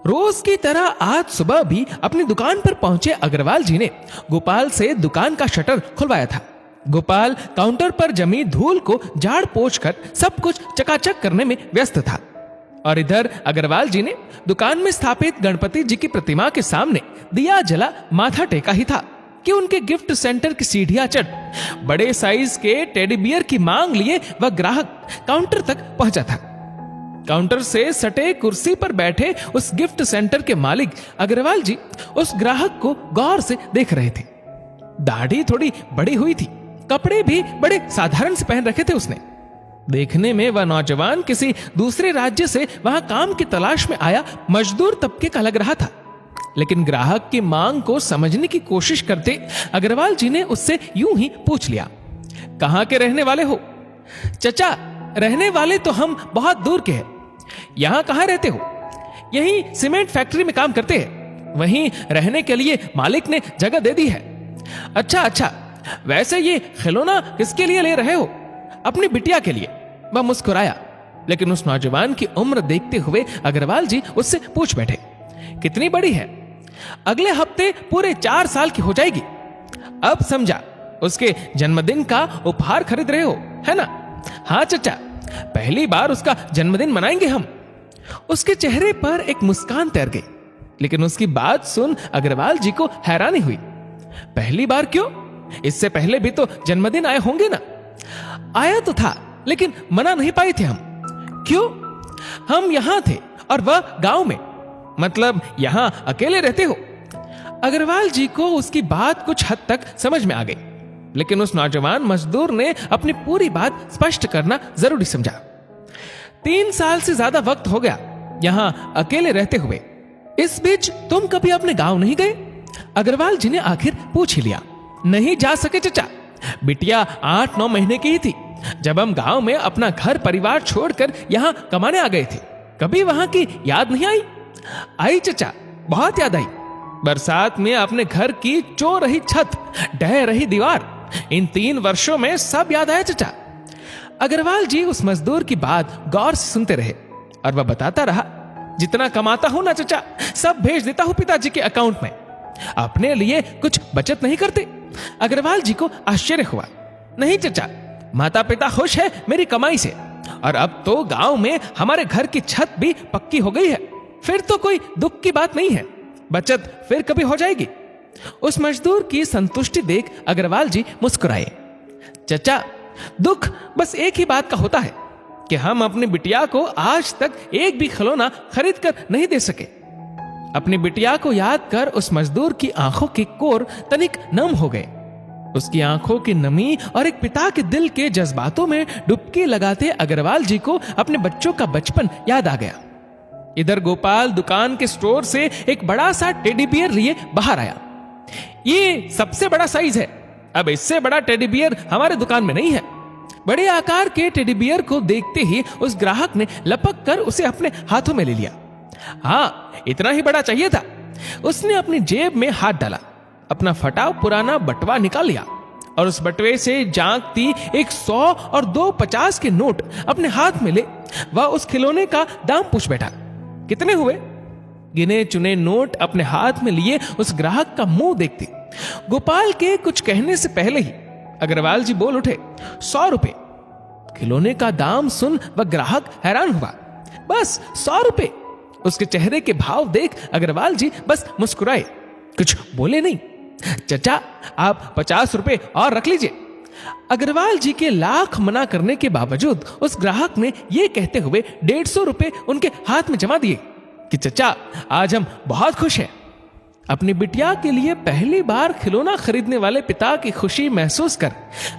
रोज की तरह आज सुबह भी अपनी दुकान पर पहुंचे अग्रवाल जी ने गोपाल से दुकान का शटर खुलवाया था। गोपाल काउंटर पर जमी धूल को झाड़ पोंछ कर सब कुछ चकाचक करने में व्यस्त था और इधर अग्रवाल जी ने दुकान में स्थापित गणपति जी की प्रतिमा के सामने दिया जला माथा टेका ही था कि उनके गिफ्ट सेंटर की सीढ़ियां चढ़ बड़े साइज के टेडी बियर की मांग लिए वह ग्राहक काउंटर तक पहुंचा था। काउंटर से सटे कुर्सी पर बैठे उस गिफ्ट सेंटर के मालिक अग्रवाल जी उस ग्राहक को गौर से देख रहे थे। दाढ़ी थोड़ी बड़ी हुई थी, कपड़े भी बड़े साधारण से पहन रखे थे उसने। देखने में वह नौजवान किसी दूसरे राज्य से वहां काम की तलाश में आया मजदूर तबके का लग रहा था, लेकिन ग्राहक की मांग को समझने की कोशिश करते अग्रवाल जी ने उससे यूं ही पूछ लिया, कहां के रहने वाले हो? चचा, रहने वाले तो हम बहुत दूर के हैं। यहां कहां रहते हो? यही सीमेंट फैक्ट्री में काम करते हैं, वहीं रहने के लिए मालिक ने जगह दे दी है। अच्छा अच्छा, वैसे ये खिलौना किसके लिए ले रहे हो? अपनी बिटिया के लिए। वह मुस्कुराया, लेकिन उस नौजवान की उम्र देखते हुए अग्रवाल जी उससे पूछ बैठे, कितनी बड़ी है? अगले हफ्ते पूरे 4 साल की हो जाएगी। अब समझा, उसके जन्मदिन का उपहार खरीद रहे हो, है ना? हाँ चचा, पहली बार उसका जन्मदिन मनाएंगे हम। उसके चेहरे पर एक मुस्कान तैर गई, लेकिन उसकी बात सुन अग्रवाल जी को हैरानी हुई। पहली बार क्यों? इससे पहले भी तो जन्मदिन आए होंगे ना? आया तो था, लेकिन मना नहीं पाए थे हम। क्यों? हम यहां थे और वह गांव में। मतलब यहां अकेले रहते हो? अग्रवाल जी को उसकी बात कुछ हद तक समझ में आ गई, लेकिन उस नौजवान मजदूर ने अपनी पूरी बात स्पष्ट करना जरूरी समझा। 3 साल से ज्यादा वक्त हो गया यहां अकेले रहते हुए। इस बीच तुम कभी अपने गांव नहीं गए? अग्रवाल जी ने आखिर पूछ ही लिया। नहीं जा सके चचा, बिटिया 8-9 महीने की ही थी जब हम गांव में अपना घर परिवार छोड़कर यहां कमाने आ गए थे। कभी वहां की याद नहीं आई? आई चचा, बहुत याद आई। बरसात में अपने घर की चो रही छत, ढह रही दीवार, इन 3 वर्षों में सब याद आया चचा। अग्रवाल जी उस मजदूर की बात गौर से सुनते रहे और वह बताता रहा, जितना कमाता हूं ना चचा, सब भेज देता हूं पिताजी के अकाउंट में। अपने लिए कुछ बचत नहीं करते? अग्रवाल जी को आश्चर्य हुआ। नहीं चचा, माता पिता खुश है मेरी कमाई से, और अब तो गांव में हमारे घर की छत भी पक्की हो गई है। फिर तो कोई दुख की बात नहीं है, बचत फिर कभी हो जाएगी। उस मजदूर की संतुष्टि देख अग्रवाल जी मुस्कुराए। चचा, दुख बस एक ही बात का होता है कि हम अपनी बिटिया को आज तक एक भी खिलौना खरीद कर नहीं दे सके। अपनी बिटिया को याद कर उस मजदूर की आंखों के कोर तनिक नम हो गए। उसकी आंखों की नमी और एक पिता के दिल के जज्बातों में डुबकी लगाते अग्रवाल जी को अपने बच्चों का बचपन याद आ गया। इधर गोपाल दुकान के स्टोर से एक बड़ा सा टेडी बियर लिए बाहर आया। ये सबसे बड़ा साइज है, अब इससे बड़ा टेडी बियर हमारे दुकान में नहीं है। बड़े आकार के टेडी बियर को देखते ही उस ग्राहक ने लपक कर उसे अपने हाथों में ले लिया। हाँ, इतना ही बड़ा चाहिए था। उसने अपनी जेब में हाथ डाला, अपना फटा पुराना बटवा निकाल लिया और उस बटवे से झांकती एक 100 और 2 50 के नोट अपने हाथ में ले वह उस खिलौने का दाम पूछ बैठा। कितने हुए? गिने चुने नोट अपने हाथ में लिए उस ग्राहक का मुंह देखते गोपाल के कुछ कहने से पहले ही अग्रवाल जी बोल उठे, 100 रुपए। खिलौने का दाम सुन वह ग्राहक हैरान हुआ। बस 100 रुपए? उसके चेहरे के भाव देख अग्रवाल जी बस मुस्कुराए, कुछ बोले नहीं। चचा, आप 50 रुपए और रख लीजिए। अग्रवाल जी के लाख मना करने के बावजूद उस ग्राहक ने यह कहते हुए 150 रुपए उनके हाथ में जमा दिए कि चचा, आज हम बहुत खुश हैं। अपनी बिटिया के लिए पहली बार खिलौना खरीदने वाले पिता की खुशी महसूस कर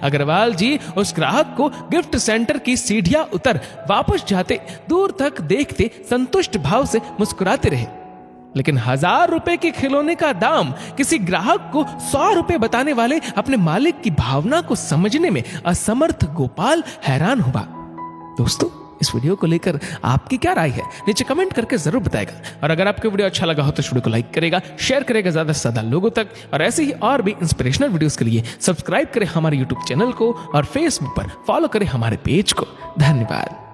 अग्रवाल जी उस ग्राहक को गिफ्ट सेंटर की सीढ़ियां उतर वापस जाते दूर तक देखते संतुष्ट भाव से मुस्कुराते रहे। लेकिन 1000 रुपए के खिलौने का दाम किसी ग्राहक को 100 रुपए बताने वाले अपने मालिक की भावना को समझने में असमर्थ गोपाल हैरान हुआ। दोस्तों, इस वीडियो को लेकर आपकी क्या राय है नीचे कमेंट करके जरूर बताएगा। और अगर आपको वीडियो अच्छा लगा हो तो वीडियो को लाइक करेगा, शेयर करेगा ज्यादा से ज्यादा लोगों तक। और ऐसे ही और भी इंस्पिरेशनल वीडियोस के लिए सब्सक्राइब करें हमारे यूट्यूब चैनल को और फेसबुक पर फॉलो करें हमारे पेज को। धन्यवाद।